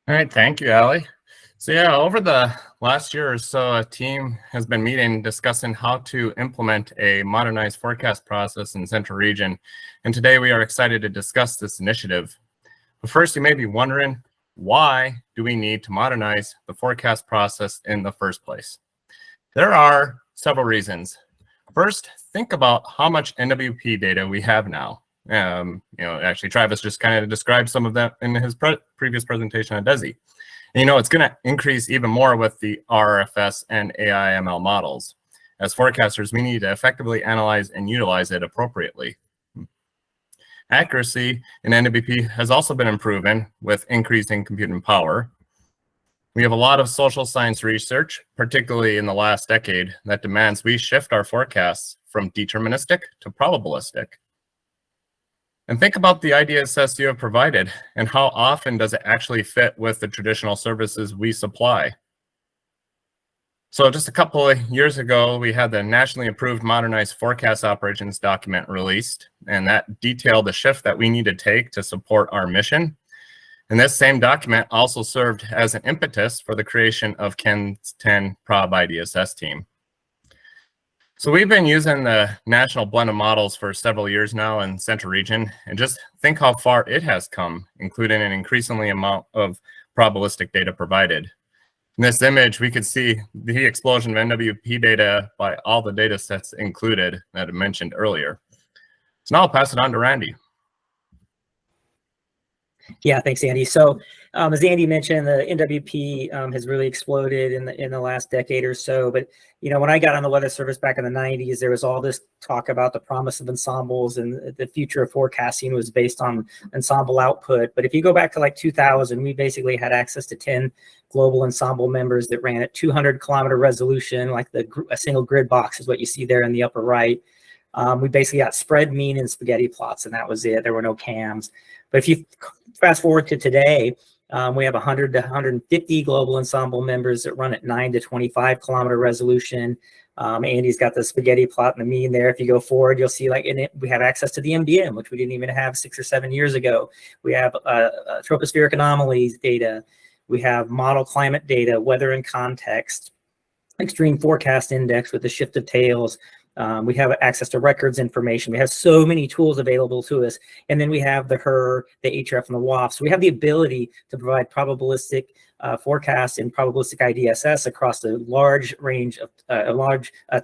All right, thank you, Allie. So yeah, over the last year or so, a team has been meeting discussing how to implement a modernized forecast process in Central Region. And today we are excited to discuss this initiative. But first, you may be wondering, why do we need to modernize the forecast process in the first place? There are several reasons. First, think about how much NWP data we have now. Actually, Travis just kind of described some of that in his previous presentation on DESI. And, it's going to increase even more with the RFS and AI/ML models. As forecasters, we need to effectively analyze and utilize it appropriately. Accuracy in NWP has also been improving with increasing computing power. We have a lot of social science research, particularly in the last decade, that demands we shift our forecasts from deterministic to probabilistic. And think about the IDSS you have provided and how often does it actually fit with the traditional services we supply. So just a couple of years ago, we had the nationally approved modernized forecast operations document released, and that detailed the shift that we need to take to support our mission. And this same document also served as an impetus for the creation of Ken's 10 Prob IDSS team. So we've been using the national blend of models for several years now in Central Region, and just think how far it has come, including an increasingly amount of probabilistic data provided. In this image, we could see the explosion of NWP data by all the data sets included that I mentioned earlier. So now I'll pass it on to Randy. Yeah, thanks, Andy. So as Andy mentioned, the NWP has really exploded in the last decade or so. But, when I got on the Weather Service back in the 90s, there was all this talk about the promise of ensembles, and the future of forecasting was based on ensemble output. But if you go back to like 2000, we basically had access to 10 global ensemble members that ran at 200-kilometer resolution, like a single grid box is what you see there in the upper right. We basically got spread, mean, and spaghetti plots, and that was it. There were no cams. But if you fast forward to today, we have 100 to 150 global ensemble members that run at 9 to 25-kilometer resolution. Andy's got the spaghetti plot and the mean there. If you go forward, you'll see we have access to the MDM, which we didn't even have 6 or 7 years ago. We have tropospheric anomalies data. We have model climate data, weather and context, extreme forecast index with the shift of tails. We have access to records information. We have so many tools available to us. And then we have the HER, the HRF, and the WAF. So we have the ability to provide probabilistic forecasts and probabilistic IDSS across a large range of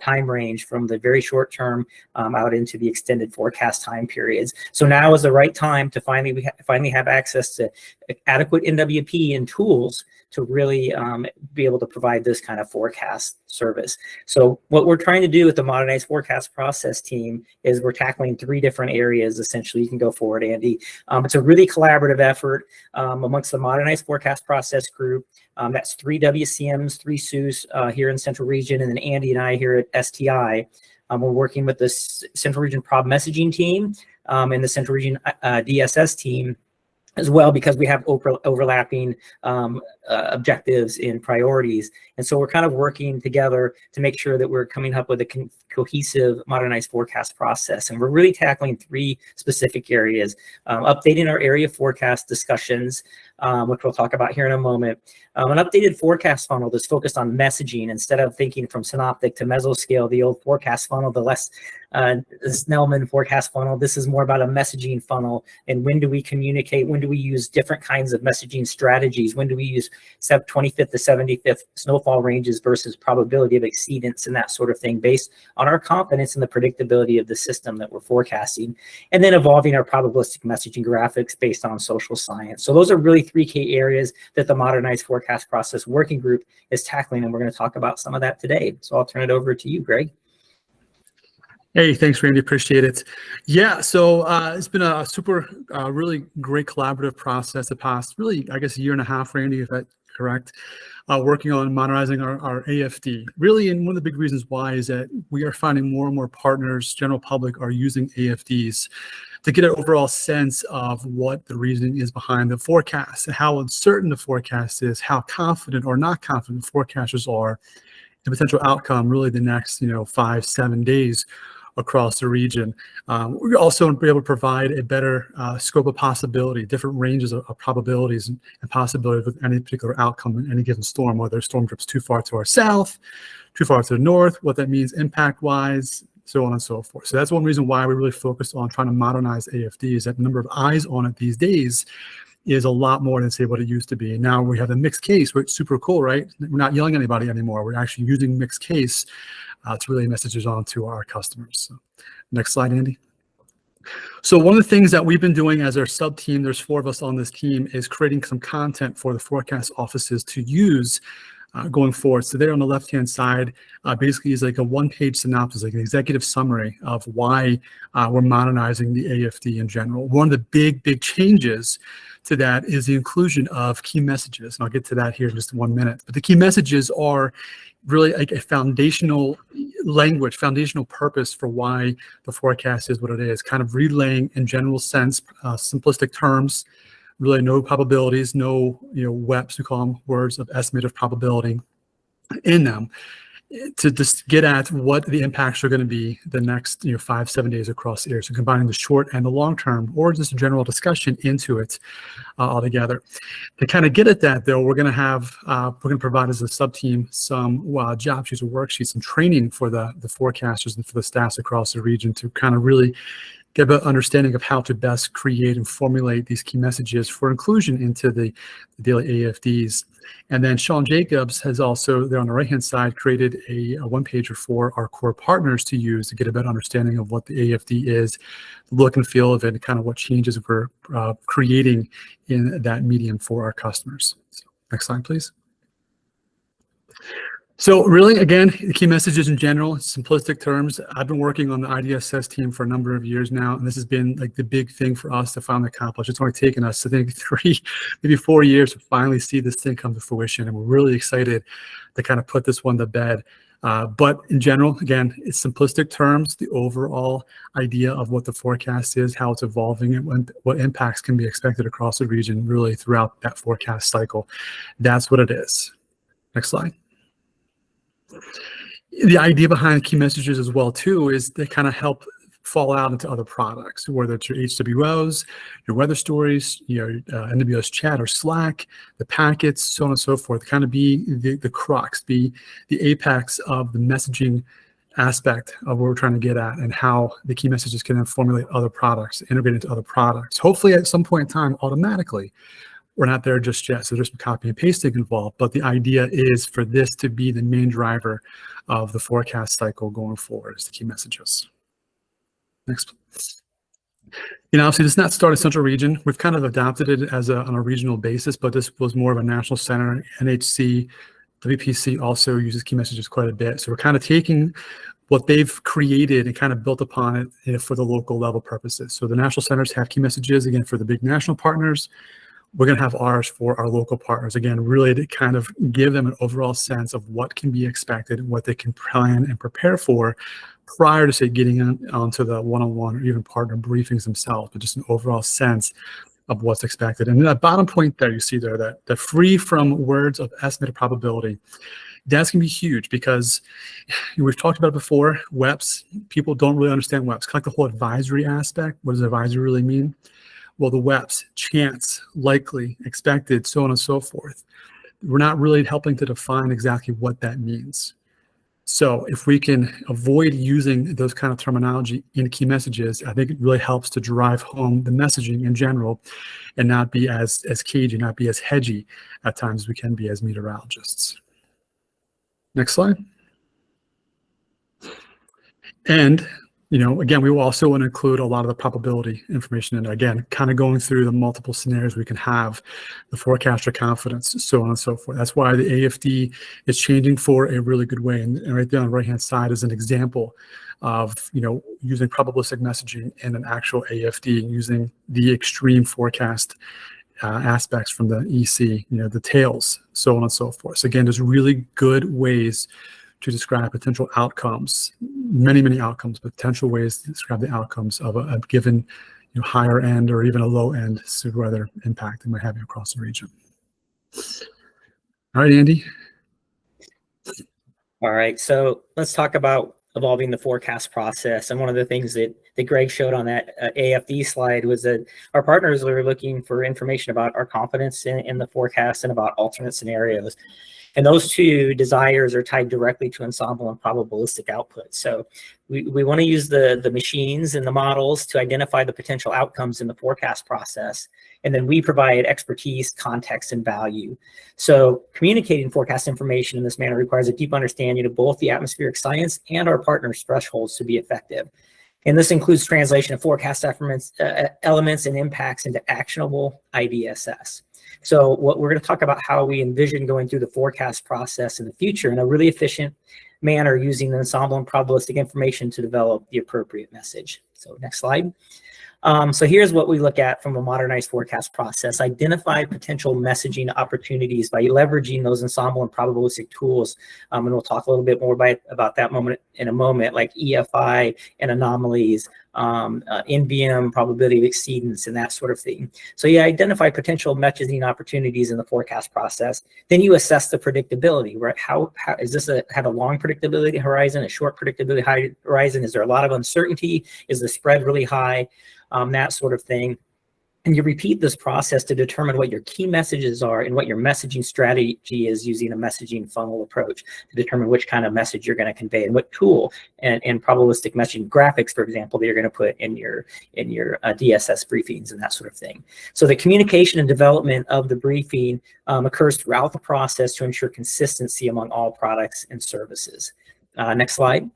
time range from the very short term out into the extended forecast time periods. So now is the right time to finally have access to adequate NWP and tools to really be able to provide this kind of forecast service. So what we're trying to do with the Modernized Forecast Process team is we're tackling 3 different areas, essentially. You can go forward, Andy. It's a really collaborative effort amongst the Modernized Forecast Process group. That's 3 WCMs, 3 SUS here in Central Region, and then Andy and I here at STI. We're working with the Central Region Prob Messaging team and the Central Region DSS team as well, because we have overlapping objectives and priorities. And so we're kind of working together to make sure that we're coming up with a cohesive modernized forecast process. And we're really tackling 3 specific areas: updating our area forecast discussions, which we'll talk about here in a moment, an updated forecast funnel that's focused on messaging instead of thinking from synoptic to mesoscale, the old forecast funnel, the less Snellman forecast funnel. This is more about a messaging funnel. And when do we communicate? When do we use different kinds of messaging strategies? When do we use 25th to 75th snowfall ranges versus probability of exceedance and that sort of thing based on our confidence in the predictability of the system that we're forecasting? And then evolving our probabilistic messaging graphics based on social science. So those are really 3 key areas that the Modernized Forecast Process Working Group is tackling, and we're going to talk about some of that today. So I'll turn it over to you, Greg. Hey, thanks, Randy. Appreciate it. Yeah, so it's been a super, really great collaborative process the past, really, I guess, 1.5 years, Randy, if that's correct, working on modernizing our AFD. Really, and one of the big reasons why is that we are finding more and more partners, general public, are using AFDs to get an overall sense of what the reasoning is behind the forecast and how uncertain the forecast is, how confident or not confident the forecasters are, the potential outcome, really the next 5-7 days across the region. We're also be able to provide a better scope of possibility, different ranges of probabilities and possibilities with any particular outcome in any given storm, whether a storm drips too far to our south, too far to the north, what that means impact-wise, so on and so forth. So that's one reason why we really focused on trying to modernize AFDs. That the number of eyes on it these days is a lot more than, say, what it used to be. And now we have the mixed case, which is super cool, right? We're not yelling at anybody anymore. We're actually using mixed case to relay messages on to our customers. So, next slide, Andy. So one of the things that we've been doing as our sub team, there's 4 of us on this team, is creating some content for the forecast offices to use going forward. So there on the left-hand side, basically is like a 1-page synopsis, like an executive summary of why we're modernizing the AFD in general. One of the big changes to that is the inclusion of key messages. And I'll get to that here in just 1 minute. But the key messages are really like a foundational language, foundational purpose for why the forecast is what it is, kind of relaying in general sense, simplistic terms, really no probabilities, no, WEPs, we call them words of estimate of probability in them, to just get at what the impacts are going to be the next 5-7 days across the year. So combining the short and the long term, or just a general discussion into it altogether. To kind of get at that, though, we're going to provide as a sub team some job sheets or worksheets and training for the forecasters and for the staffs across the region to kind of really get an understanding of how to best create and formulate these key messages for inclusion into the daily AFDs. And then Sean Jacobs has also, there on the right-hand side, created a one-pager for our core partners to use to get a better understanding of what the AFD is, the look and feel of it, and kind of what changes we're creating in that medium for our customers. So, next slide, please. So really, again, the key messages in general, simplistic terms. I've been working on the IDSS team for a number of years now, and this has been like the big thing for us to finally accomplish. It's only taken us, I think, 3, maybe 4 years to finally see this thing come to fruition, and we're really excited to kind of put this one to bed. But in general, again, it's simplistic terms, the overall idea of what the forecast is, how it's evolving, and what impacts can be expected across the region really throughout that forecast cycle. That's what it is. Next slide. The idea behind key messages as well, too, is they kind of help fall out into other products, whether it's your HWOs, your weather stories, your NWS chat or Slack, the packets, so on and so forth, kind of be the crux, be the apex of the messaging aspect of what we're trying to get at, and how the key messages can then formulate other products, integrate into other products, hopefully at some point in time automatically. We're not there just yet, so there's some copy and pasting involved, but the idea is for this to be the main driver of the forecast cycle going forward, is the key messages. Next. Obviously, this is not start at Central Region. We've kind of adopted it as on a regional basis, but this was more of a national center. NHC, WPC also uses key messages quite a bit. So we're kind of taking what they've created and kind of built upon it for the local level purposes. So the national centers have key messages, again, for the big national partners. We're going to have ours for our local partners, again, really to kind of give them an overall sense of what can be expected and what they can plan and prepare for prior to, say, getting onto the one-on-one or even partner briefings themselves, but just an overall sense of what's expected. And that bottom point there, you see there, that free from words of estimated probability, that's going to be huge because we've talked about it before, WEPs, people don't really understand WEPs, kind of like the whole advisory aspect. What does advisory really mean? Well, the WEPs, chance, likely, expected, so on and so forth. We're not really helping to define exactly what that means. So if we can avoid using those kind of terminology in key messages, I think it really helps to drive home the messaging in general and not be as cagey, not be as hedgy at times as we can be as meteorologists. Next slide. And again, we will also want to include a lot of the probability information, and again, kind of going through the multiple scenarios we can have, the forecaster confidence, so on and so forth. That's why the AFD is changing for a really good way. And right there on the right-hand side is an example of, using probabilistic messaging in an actual AFD, using the extreme forecast aspects from the EC, the tails, so on and so forth. So again, there's really good ways to describe potential outcomes, many outcomes, potential ways to describe the outcomes of a given higher end or even a low end severe weather impact that might have across the region. All right, Andy. All right, so let's talk about evolving the forecast process. And one of the things that Greg showed on that AFD slide was that our partners were looking for information about our confidence in the forecast and about alternate scenarios. And those two desires are tied directly to ensemble and probabilistic output. So we want to use the machines and the models to identify the potential outcomes in the forecast process. And then we provide expertise, context, and value. So communicating forecast information in this manner requires a deep understanding of both the atmospheric science and our partners' thresholds to be effective. And this includes translation of forecast elements and impacts into actionable IDSS. So what we're going to talk about how we envision going through the forecast process in the future in a really efficient manner using the ensemble and probabilistic information to develop the appropriate message. So next slide. So here's what we look at from a modernized forecast process. Identify potential messaging opportunities by leveraging those ensemble and probabilistic tools. And we'll talk a little bit more about that in a moment, like EFI and anomalies, NBM, probability of exceedance, and that sort of thing. So you identify potential messaging opportunities in the forecast process. Then you assess the predictability, right? How is this have a long predictability horizon, a short predictability horizon? Is there a lot of uncertainty? Is the spread really high? That sort of thing. And you repeat this process to determine what your key messages are and what your messaging strategy is using a messaging funnel approach to determine which kind of message you're going to convey and what tool and probabilistic messaging graphics, for example, that you're going to put in your DSS briefings and that sort of thing. So the communication and development of the briefing occurs throughout the process to ensure consistency among all products and services. Next slide.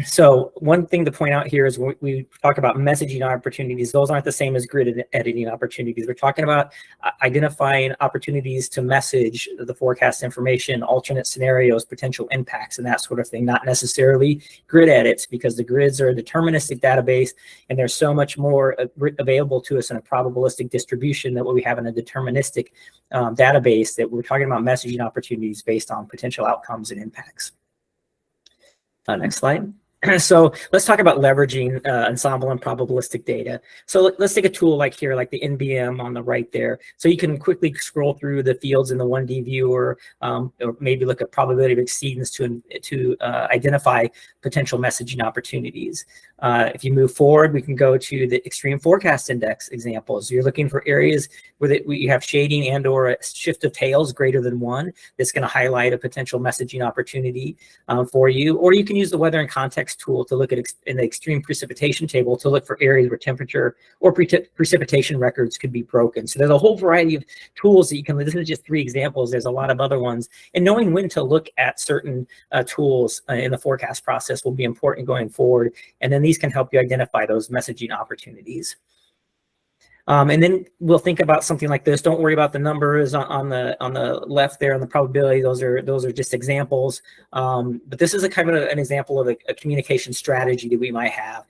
So one thing to point out here is when we talk about messaging opportunities, those aren't the same as grid editing opportunities. We're talking about identifying opportunities to message the forecast information, alternate scenarios, potential impacts, and that sort of thing, not necessarily grid edits, because the grids are a deterministic database, and there's so much more available to us in a probabilistic distribution than what we have in a deterministic database, that we're talking about messaging opportunities based on potential outcomes and impacts. Next slide. So let's talk about leveraging ensemble and probabilistic data. So let's take a tool like here, like the NBM on the right there. So you can quickly scroll through the fields in the 1D viewer, or maybe look at probability of exceedance to identify potential messaging opportunities. If you move forward, we can go to the extreme forecast index examples. You're looking for areas where we have shading and or a shift of tails greater than 1. That's going to highlight a potential messaging opportunity for you. Or you can use the weather and context tool to look at in the extreme precipitation table to look for areas where temperature or precipitation records could be broken. So there's a whole variety of tools that you can, this is just 3 examples. There's a lot of other ones. And knowing when to look at certain tools in the forecast process will be important going forward. And then these can help you identify those messaging opportunities. And then we'll think about something like this. Don't worry about the numbers on the left there on the probability. Those are just examples. But this is a kind of an example of a communication strategy that we might have.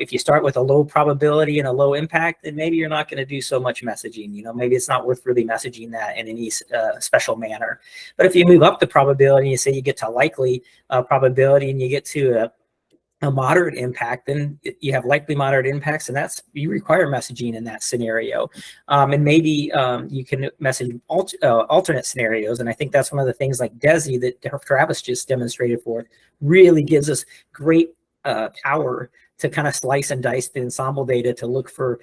If you start with a low probability and a low impact, then maybe you're not going to do so much messaging. Maybe it's not worth really messaging that in any special manner. But if you move up the probability, you say you get to likely probability and you get to a moderate impact, then you have likely moderate impacts, and you require messaging in that scenario. And maybe you can message alternate scenarios, and I think that's one of the things like DESI that Travis just demonstrated for us really gives us great power to kind of slice and dice the ensemble data to look for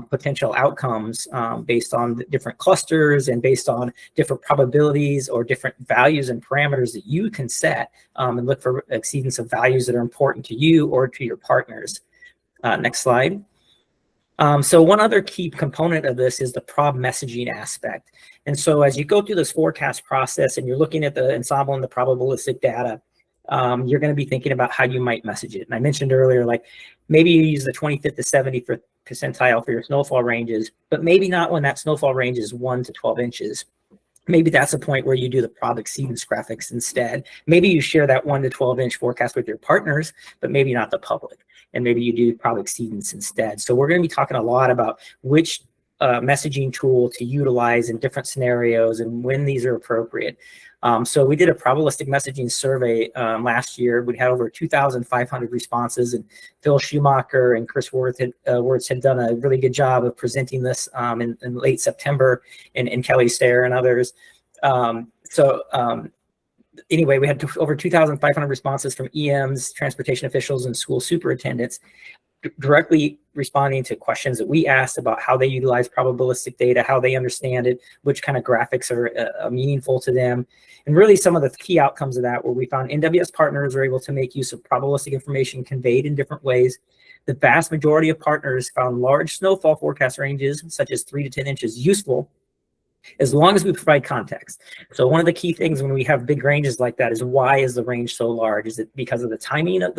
potential outcomes based on different clusters and based on different probabilities or different values and parameters that you can set, and look for exceedance of values that are important to you or to your partners. Next slide. So one other key component of this is the prob messaging aspect. And so as you go through this forecast process and you're looking at the ensemble and the probabilistic data, you're going to be thinking about how you might message it. And I mentioned earlier, like maybe you use the 25th to 75th percentile for your snowfall ranges, but maybe not when that snowfall range is 1 to 12 inches. Maybe that's a point where you do the prob exceedance graphics instead. Maybe you share that 1 to 12 inch forecast with your partners, but maybe not the public. And maybe you do prob exceedance instead. So we're going to be talking a lot about which messaging tool to utilize in different scenarios and when these are appropriate. So we did a probabilistic messaging survey last year. We had over 2,500 responses, and Phil Schumacher and Chris Wirtz had done a really good job of presenting this in late September, and Kelly Stair and others. anyway, we had over 2,500 responses from EMs, transportation officials, and school superintendents, directly responding to questions that we asked about how they utilize probabilistic data, how they understand it, which kind of graphics are meaningful to them. And really some of the key outcomes of that were we found NWS partners are able to make use of probabilistic information conveyed in different ways. The vast majority of partners found large snowfall forecast ranges, such as 3 to 10 inches, useful, as long as we provide context. So one of the key things when we have big ranges like that is, why is the range so large? Is it because of the timing of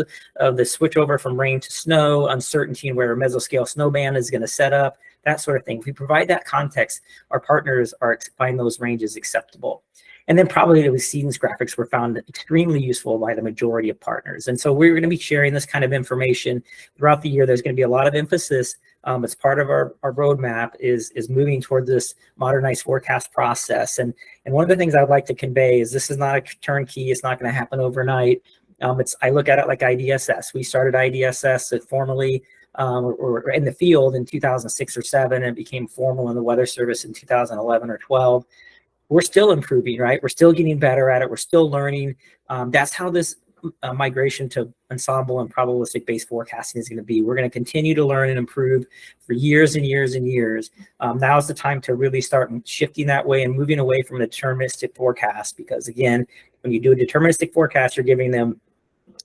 the switch over from rain to snow, uncertainty in where a mesoscale snow band is going to set up, that sort of thing? If we provide that context, our partners find those ranges acceptable. And then probably the seasons graphics were found extremely useful by the majority of partners. And so we're going to be sharing this kind of information throughout the year. There's going to be a lot of emphasis as part of our roadmap is moving toward this modernized forecast process. And one of the things I'd like to convey is this is not a turnkey. It's not going to happen overnight. I look at it like IDSS. We started IDSS formally or in the field in 2006 or 7, and it became formal in the Weather Service in 2011 or 12. We're still improving, right? We're still getting better at it. We're still learning. That's how this migration to ensemble and probabilistic based forecasting is going to be. We're going to continue to learn and improve for years and years and years. Now is the time to really start shifting that way and moving away from a deterministic forecast, because again, when you do a deterministic forecast, you're giving them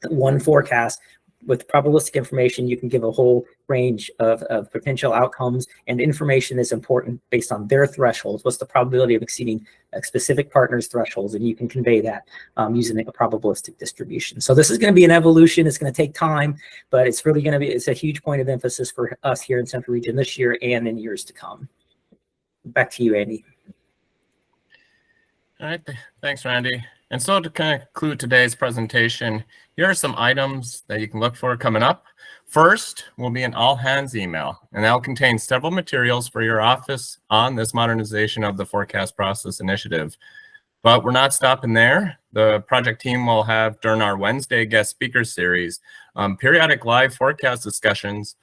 one forecast. With probabilistic information, you can give a whole range of potential outcomes, and information is important based on their thresholds. What's the probability of exceeding a specific partner's thresholds? And you can convey that using a probabilistic distribution. So this is going to be an evolution. It's going to take time, but it's really going to be, it's a huge point of emphasis for us here in Central Region this year and in years to come. Back to you, Andy. All right, thanks, Randy. And so to conclude today's presentation, here are some items that you can look for coming up. First will be an all-hands email, and that will contain several materials for your office on this modernization of the forecast process initiative. But we're not stopping there. The project team will have, during our Wednesday guest speaker series, periodic live forecast discussions,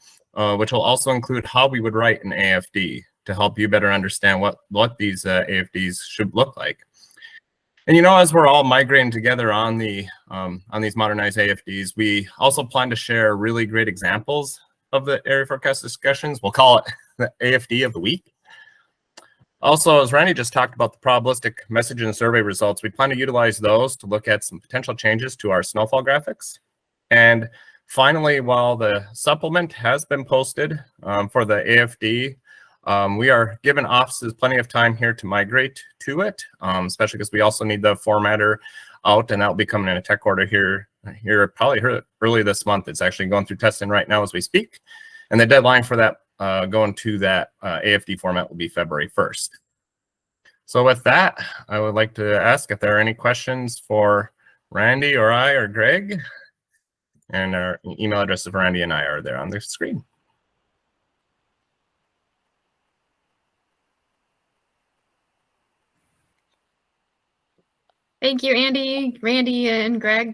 which will also include how we would write an AFD to help you better understand what these AFDs should look like. And as we're all migrating together on these modernized AFDs, we also plan to share really great examples of the area forecast discussions. We'll call it the AFD of the week. Also, as Randy just talked about the probabilistic message and survey results, we plan to utilize those to look at some potential changes to our snowfall graphics. And finally, while the supplement has been posted for the AFD, we are giving offices plenty of time here to migrate to it, especially because we also need the formatter out, and that'll be coming in a tech order here probably early this month. It's actually going through testing right now as we speak. And the deadline for that going to that AFD format will be February 1st. So with that, I would like to ask if there are any questions for Randy or I or Greg. And our email addresses for Randy and I are there on the screen. Thank you, Andy, Randy, and Greg.